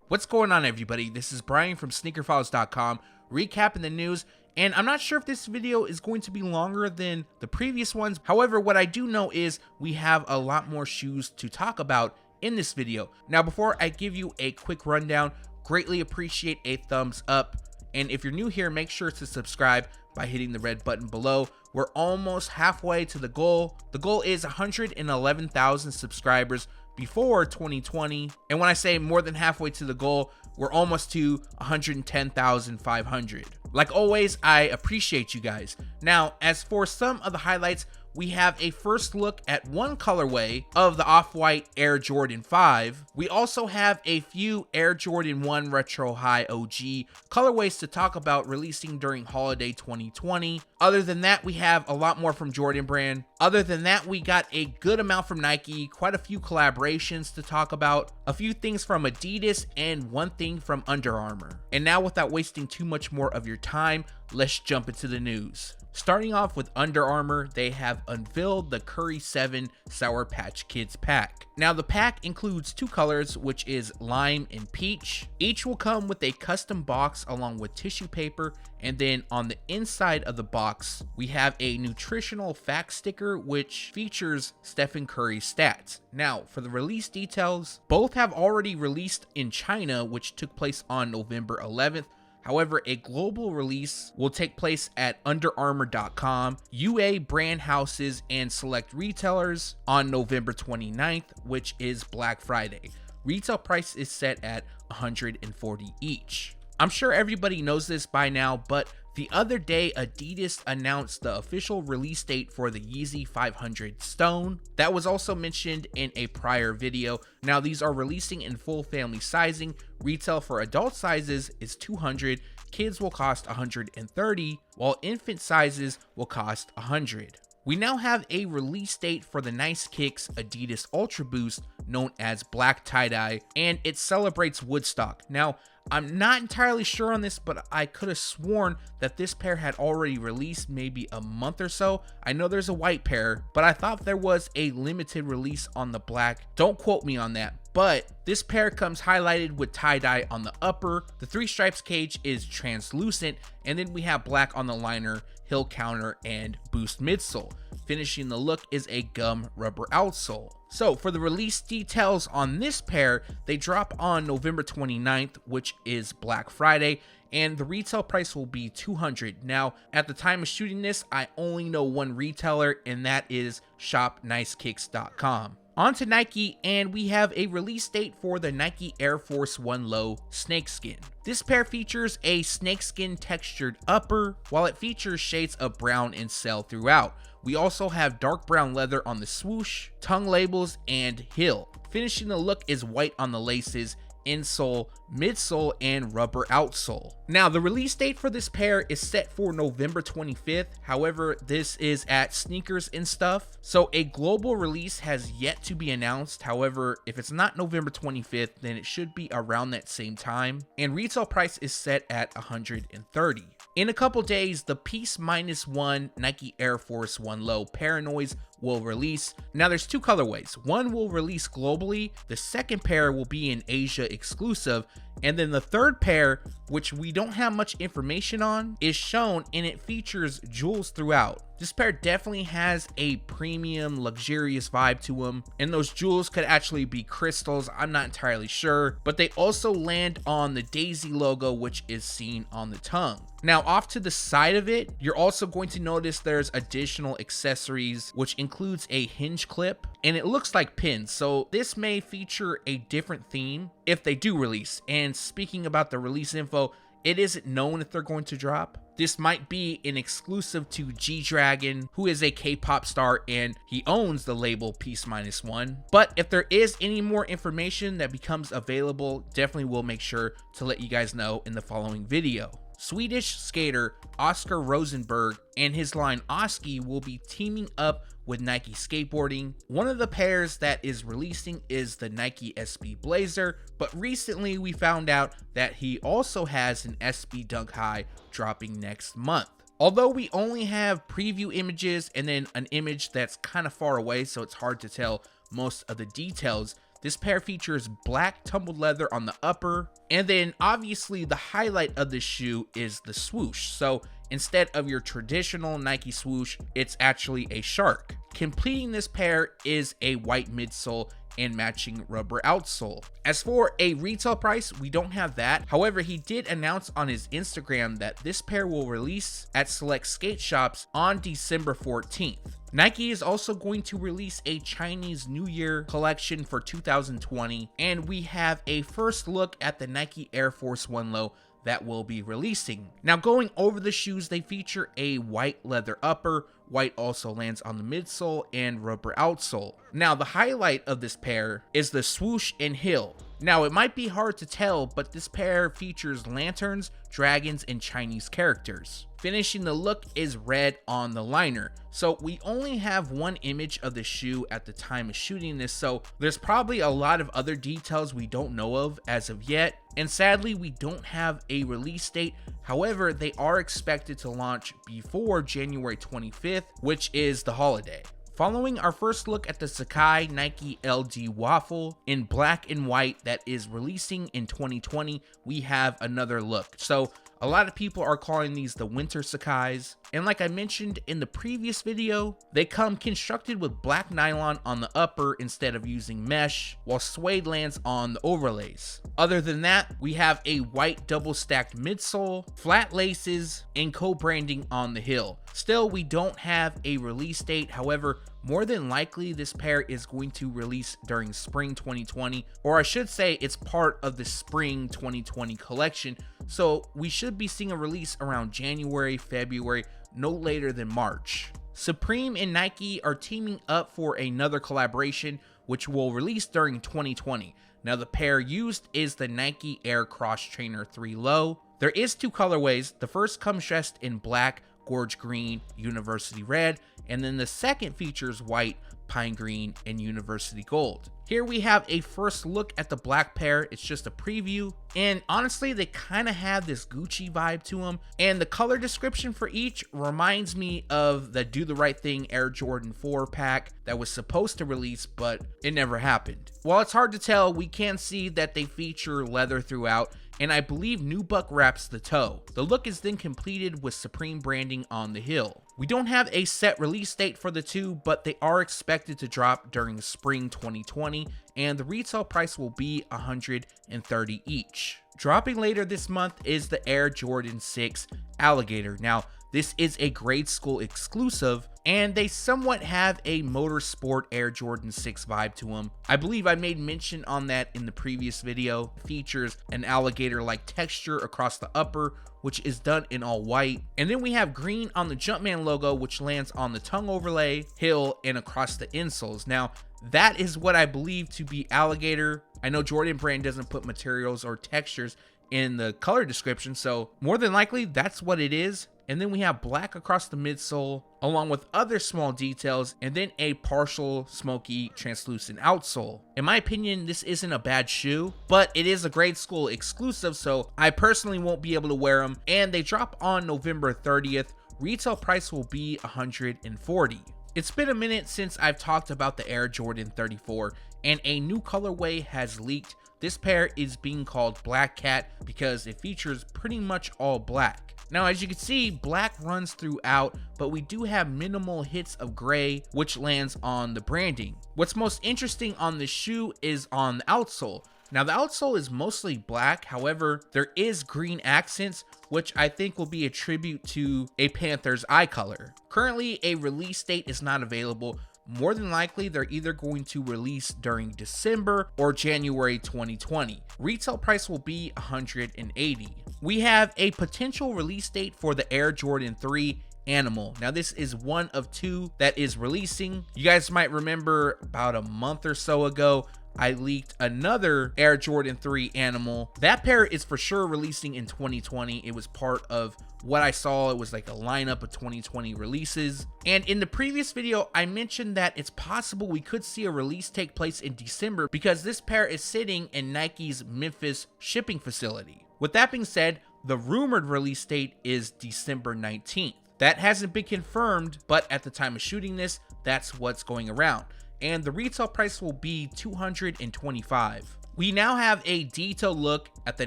What's going on, everybody? This is Brian from SneakerFiles.com recapping the news, and I'm not sure if this video is going to be longer than the previous ones. However, what I do know is we have a lot more shoes to talk about in this video. Now, before I give you a quick rundown, greatly appreciate a thumbs up, and if you're new here, make sure to subscribe by hitting the red button below. We're almost halfway to the goal. The goal is 111,000 subscribers before 2020, and when I say more than halfway to the goal, we're almost to 110,500. Like always, I appreciate you guys. Now, as for some of the highlights, we have a first look at one colorway of the Off-White Air Jordan 5. We also have a few Air Jordan 1 Retro High OG colorways to talk about releasing during holiday 2020. Other than that, we have a lot more from Jordan Brand. Other than that, we got a good amount from Nike, quite a few collaborations to talk about, a few things from Adidas, and one thing from Under Armour. And now, without wasting too much more of your time, let's jump into the news. Starting off with Under Armour, they have unveiled the Curry 7 Sour Patch Kids pack. Now, the pack includes two colors, which is lime and peach. Each will come with a custom box along with tissue paper, and then on the inside of the box, we have a nutritional fact sticker which features Stephen Curry's stats. Now, for the release details, both have already released in China, which took place on November 11th. However, a global release will take place at UnderArmour.com, UA brand houses, and select retailers on November 29th, which is Black Friday. Retail price is set at $140 each. I'm sure everybody knows this by now, but the other day, Adidas announced the official release date for the Yeezy 500 Stone. That was also mentioned in a prior video. Now, these are releasing in full family sizing. Retail for adult sizes is $200, kids will cost $130, while infant sizes will cost $100. We now have a release date for the Nice Kicks Adidas Ultra Boost, known as Black Tie-Dye, and it celebrates Woodstock. Now, I'm not entirely sure on this, but I could have sworn that this pair had already released maybe a month or so. I know there's a white pair, but I thought there was a limited release on the black. Don't quote me on that. But this pair comes highlighted with tie-dye on the upper. The three stripes cage is translucent, and then we have black on the liner, heel counter, and boost midsole. Finishing the look is a gum rubber outsole. So for the release details on this pair, they drop on November 29th, which is Black Friday, and the retail price will be $200. Now, at the time of shooting this, I only know one retailer, and that is shopnicekicks.com. On to Nike, and we have a release date for the Nike Air Force 1 Low Snakeskin. This pair features a snakeskin textured upper, while it features shades of brown and sail throughout. We also have dark brown leather on the swoosh, tongue labels, and heel. Finishing the look is white on the laces, insole, midsole, and rubber outsole. Now, the release date for this pair is set for November 25th. However, this is at Sneakers and Stuff, so a global release has yet to be announced. However, if it's not November 25th, then it should be around that same time, and retail price is set at $130. In a couple days, the PEACEMINUSONE Nike Air Force 1 Low Paranoids will release. Now, there's two colorways. One will release globally, the second pair will be an Asia exclusive, and then the third pair, which we don't have much information on, is shown, and it features jewels throughout. This pair definitely has a premium, luxurious vibe to them, and those jewels could actually be crystals. I'm not entirely sure, but they also land on the Daisy logo, which is seen on the tongue. Now, off to the side of it, you're also going to notice there's additional accessories, which includes a hinge clip, and it looks like pins, so this may feature a different theme if they do release. And speaking about the release info, it isn't known if they're going to drop. This might be an exclusive to G-Dragon, who is a K-pop star, and he owns the label PEACEMINUSONE. But if there is any more information that becomes available, definitely will make sure to let you guys know in the following video. Swedish skater Oscar Rosenberg and his line OSKI will be teaming up with Nike Skateboarding. One of the pairs that is releasing is the Nike SB Blazer, but recently we found out that he also has an SB Dunk High dropping next month. Although we only have preview images and then an image that's kind of far away, so it's hard to tell most of the details, This pair features black tumbled leather on the upper, and then obviously the highlight of this shoe is the swoosh. So instead of your traditional Nike swoosh, it's actually a shark. Completing this pair is a white midsole and matching rubber outsole. As for a retail price, we don't have that. However, he did announce on his Instagram that this pair will release at select skate shops on December 14th. Nike is also going to release a Chinese New Year collection for 2020, and we have a first look at the Nike Air Force 1 Low that will be releasing. Now, going over the shoes, they feature a white leather upper. White also lands on the midsole and rubber outsole. Now, the highlight of this pair is the swoosh and heel. Now, it might be hard to tell, but this pair features lanterns, dragons, and Chinese characters. Finishing the look is red on the liner. So we only have one image of the shoe at the time of shooting this, so there's probably a lot of other details we don't know of as of yet. And sadly, we don't have a release date. However, they are expected to launch before January 25th, which is the holiday. Following our first look at the Sacai Nike LDWaffle in black and white that is releasing in 2020, we have another look. So a lot of people are calling these the winter Sacais, and like I mentioned in the previous video, they come constructed with black nylon on the upper instead of using mesh, while suede lands on the overlays. Other than that, we have a white double stacked midsole, flat laces, and co-branding on the heel. Still, we don't have a release date. However, more than likely this pair is going to release during spring 2020, or I should say it's part of the spring 2020 collection. So we should be seeing a release around January, February, no later than March. Supreme and Nike are teaming up for another collaboration, which will release during 2020. Now, the pair used is the Nike Air Cross Trainer 3 Low. There is two colorways. The first comes dressed in black, gorge green, university red, and then the second features white, pine green, and university gold. Here we have a first look at the black pair. It's just a preview, and honestly, they kind of have this Gucci vibe to them, and the color description for each reminds me of the Do the Right Thing Air Jordan 4 pack that was supposed to release, but it never happened. While it's hard to tell, we can see that they feature leather throughout, and I believe nubuck wraps the toe. The look is then completed with Supreme branding on the heel. We don't have a set release date for the two, but they are expected to drop during spring 2020, and the retail price will be $130 each. Dropping later this month is the Air Jordan 6 Alligator. Now, this is a grade school exclusive, and they somewhat have a motorsport Air Jordan 6 vibe to them. I believe I made mention on that in the previous video. It features an alligator-like texture across the upper, which is done in all white. And then we have green on the Jumpman logo, which lands on the tongue overlay, heel, and across the insoles. Now, that is what I believe to be alligator. I know Jordan Brand doesn't put materials or textures in the color description, so more than likely that's what it is. And then we have black across the midsole, along with other small details, and then a partial smoky translucent outsole. In my opinion, this isn't a bad shoe, but it is a grade school exclusive, so I personally won't be able to wear them, and they drop on November 30th. Retail price will be $140. It's been a minute since I've talked about the Air Jordan 34, and a new colorway has leaked. This pair is being called Black Cat because it features pretty much all black. Now, as you can see, black runs throughout, but we do have minimal hits of gray, which lands on the branding. What's most interesting on this shoe is on the outsole. Now, the outsole is mostly black, however, there is green accents, which I think will be a tribute to a panther's eye color. Currently, a release date is not available. More than likely, they're either going to release during December or January 2020. Retail price will be $180. We have a potential release date for the Air Jordan 3 Animal. Now, this is one of two that is releasing. You guys might remember about a month or so ago, I leaked another Air Jordan 3 Animal. That pair is for sure releasing in 2020. It was part of what I saw. It was like a lineup of 2020 releases. And in the previous video, I mentioned that it's possible we could see a release take place in December because this pair is sitting in Nike's Memphis shipping facility. With that being said, the rumored release date is December 19th. That hasn't been confirmed, but at the time of shooting this, that's what's going around. and the retail price will be $225. We now have a detailed look at the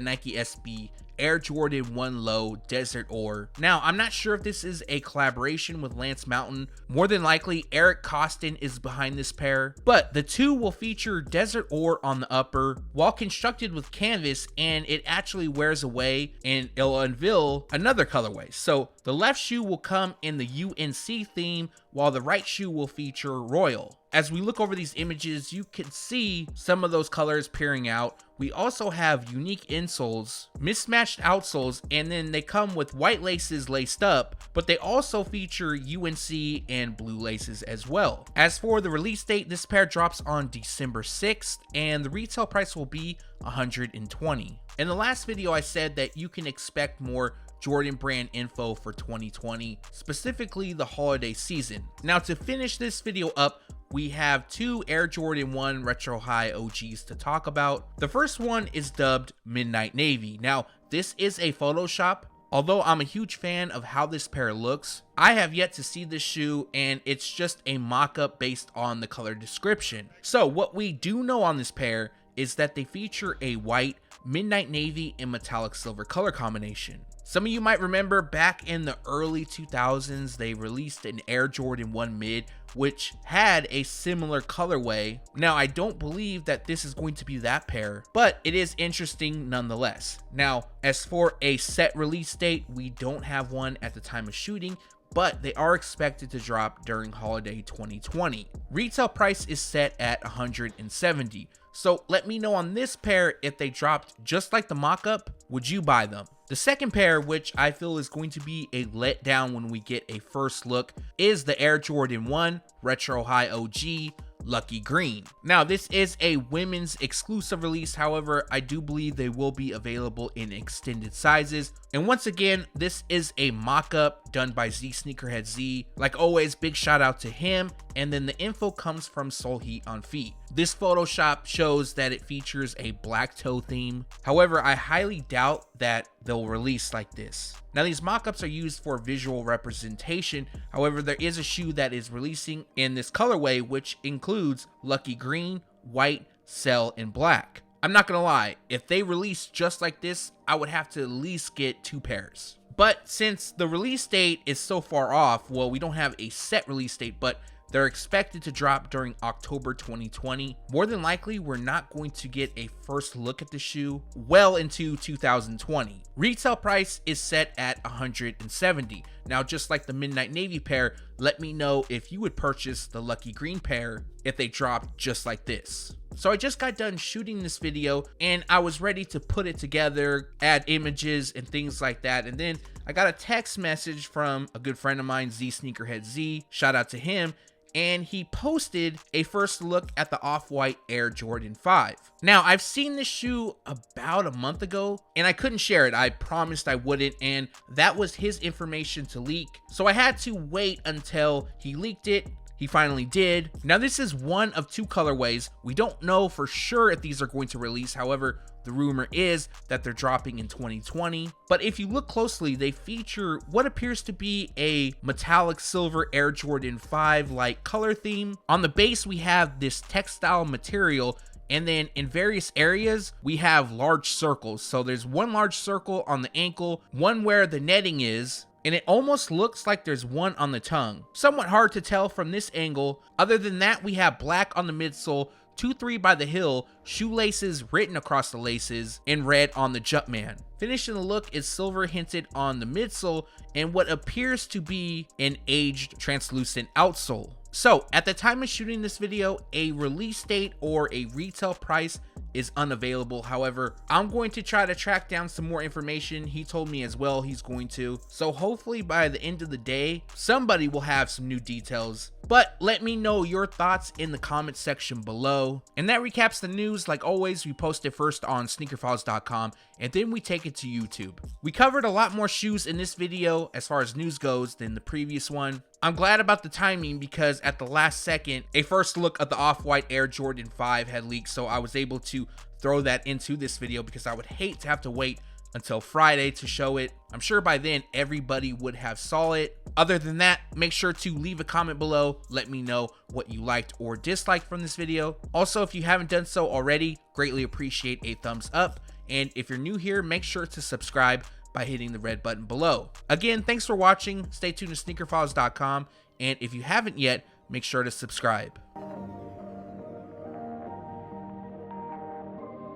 Nike SB Air Jordan 1 Low Desert Ore. Now, I'm not sure if this is a collaboration with Lance Mountain. More than likely, Eric Costin is behind this pair, but the two will feature Desert Ore on the upper, while constructed with canvas, and it actually wears away and it'll unveil another colorway. So the left shoe will come in the UNC theme, while the right shoe will feature Royal. As we look over these images, you can see some of those colors peering out. We also have unique insoles, mismatched outsoles, and then they come with white laces laced up, but they also feature UNC and blue laces as well. As for the release date, this pair drops on December 6th, and the retail price will be $120. In the last video, I said that you can expect more Jordan brand info for 2020, specifically the holiday season. Now, to finish this video up, we have two Air Jordan 1 Retro High OGs to talk about. The first one is dubbed Midnight Navy. Now, this is a Photoshop. Although I'm a huge fan of how this pair looks, I have yet to see this shoe, and it's just a mock-up based on the color description. So what we do know on this pair is that they feature a white, midnight navy, and metallic silver color combination. Some of you might remember back in the early 2000s, they released an Air Jordan 1 Mid, which had a similar colorway. Now, I don't believe that this is going to be that pair, but it is interesting nonetheless. Now, as for a set release date, we don't have one at the time of shooting, but they are expected to drop during holiday 2020. Retail price is set at $170. So let me know on this pair, if they dropped just like the mock-up, would you buy them? The second pair, which I feel is going to be a letdown when we get a first look, is the Air Jordan 1 Retro High OG Lucky Green. Now, this is a women's exclusive release. However, I do believe they will be available in extended sizes. And once again, this is a mock-up done by Z Sneakerhead Z. Like always, big shout out to him. And then the info comes from Soul Heat on Feet. This Photoshop shows that it features a black toe theme. However, I highly doubt that they'll release like this. Now, these mock-ups are used for visual representation. However, there is a shoe that is releasing in this colorway, which includes Lucky Green, White, Cell, and Black. I'm not gonna lie, if they release just like this, I would have to at least get two pairs. But since the release date is so far off, well, we don't have a set release date, but they're expected to drop during October 2020. More than likely, we're not going to get a first look at the shoe well into 2020. Retail price is set at $170. Now, just like the Midnight Navy pair, let me know if you would purchase the Lucky Green pair if they dropped just like this. So I just got done shooting this video and I was ready to put it together, add images and things like that. And then I got a text message from a good friend of mine, Z Sneakerhead Z. Shout out to him. And he posted a first look at the Off-White Air Jordan 5. Now, I've seen this shoe about a month ago, and I couldn't share it. I promised I wouldn't, and that was his information to leak. So I had to wait until he leaked it. He finally did. Now, this is one of two colorways. We don't know for sure if these are going to release. However, the rumor is that they're dropping in 2020. But if you look closely, they feature what appears to be a metallic silver Air Jordan 5 like color theme. On the base, we have this textile material, and then in various areas, we have large circles. So there's one large circle on the ankle, one where the netting is, and it almost looks like there's one on the tongue. Somewhat hard to tell from this angle. Other than that, we have black on the midsole, 2-3 by the heel, shoelaces written across the laces, and red on the Jumpman. Finishing the look is silver hinted on the midsole and what appears to be an aged translucent outsole. So at the time of shooting this video, a release date or a retail price is unavailable. However, I'm going to try to track down some more information. He told me as well he's going to. So hopefully by the end of the day, somebody will have some new details. But let me know your thoughts in the comment section below. And that recaps the news. Like always, we post it first on SneakerFiles.com and then we take it to YouTube. We covered a lot more shoes in this video as far as news goes than the previous one. I'm glad about the timing because at the last second, a first look at the Off-White Air Jordan 5 had leaked, so I was able to throw that into this video because I would hate to have to wait until Friday to show it. I'm sure by then everybody would have saw it. Other than that, make sure to leave a comment below. Let me know what you liked or disliked from this video. Also, if you haven't done so already, greatly appreciate a thumbs up. And if you're new here, make sure to subscribe by hitting the red button below. Again, thanks for watching. Stay tuned to SneakerFiles.com. And if you haven't yet, make sure to subscribe.